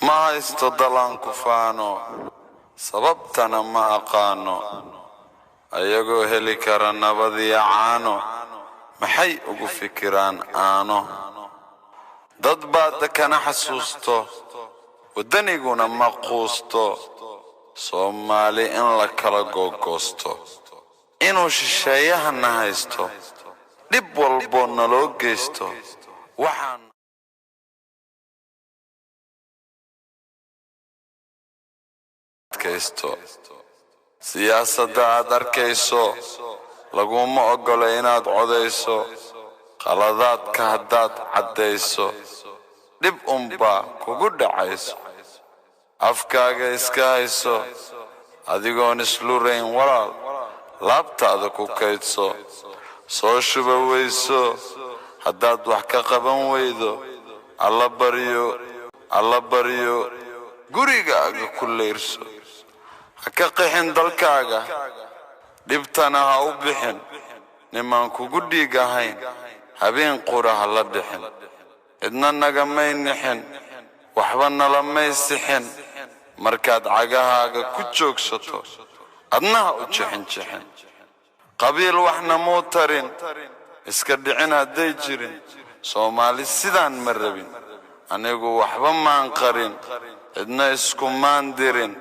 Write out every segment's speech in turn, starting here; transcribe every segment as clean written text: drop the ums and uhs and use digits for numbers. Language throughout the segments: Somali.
ما استدلان كفانو sababtana ma aqaano ayagoo heli kara nabadiya caano maxay ugu fikiraan aano dad baad kana xasuusto wadaniguna ma quusto Soomaali in la kala googoosto inuu shisheeyahana haysto dib walbo naloo geysto waxaan siyaasadda aad arkayso laguma ogola inaad codayso qaladaadka haddaad caddayso dhib unbaa kugu dhacayso afkaaga iska hayso adigoon islurayn walaal laabtaada ku kaydso soo shuba weyso haddaad wax ka qaban weydo alla baryo gurigaaga ku leyrso haka qixin dalkaaga dhibtana ha u bixin nimaan kugu dhiigahayn habeen quraha la dhixin cidna nagamay nixin waxba nalamay sixin markaad cagahaaga ku joogsato adnaha u jixin qabiil waxna muu tarin iska dhicin hadday jirin Soomaali sidaan ma rabin anigu waxba maan qarin cidna isku maan dirin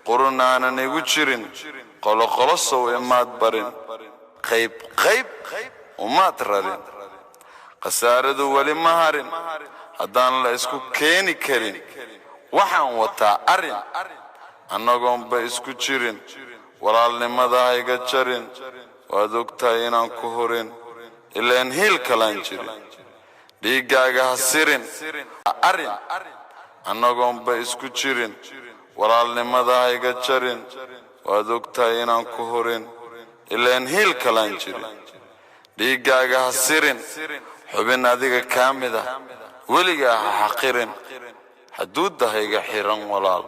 qurunaanan igu jirin qolo sow imaad barin qayb umaad rarin qasaaradu wali ma harin haddaan la isku keeni karin waxaan wataa arrin annagoonba isku jirin walaalnimada hayga jarin waad ogtahay inaan ku horin ilaan hiil kalaan jirin dhiiggaaga ha sirin arrin annagoonba isku jirin walaalnimada hayga jarin waad ogtahay inaan ku horin ilaan hiil kalaan jirin dhiiggaaga ha sirin xubin adiga kaa mid ah weligaa ha xaqirin xuduudda hayga xiran walaal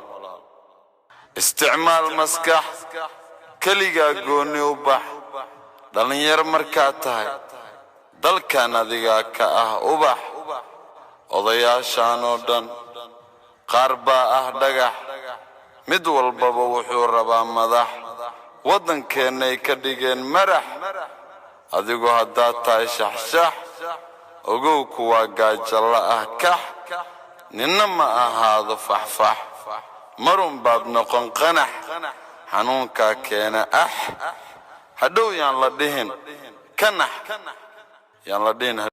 isticmaal maskax keligaa goonni u bax dhalinyar markaad tahay dalkan adigaa ka ah ubax odayaashaan oo dhan qaar baa ah dhagax mid walbaba wuxuu rabaa madax waddankeennay ka dhigeen marax adigu haddaad tahay shaxshax ogow kuwaa gaajalla ah kax ninna ma ahaado faxfax marun baad noqon qanax xanuunkaa keena hadhow yaan la dhihin kanax yaan la dhihin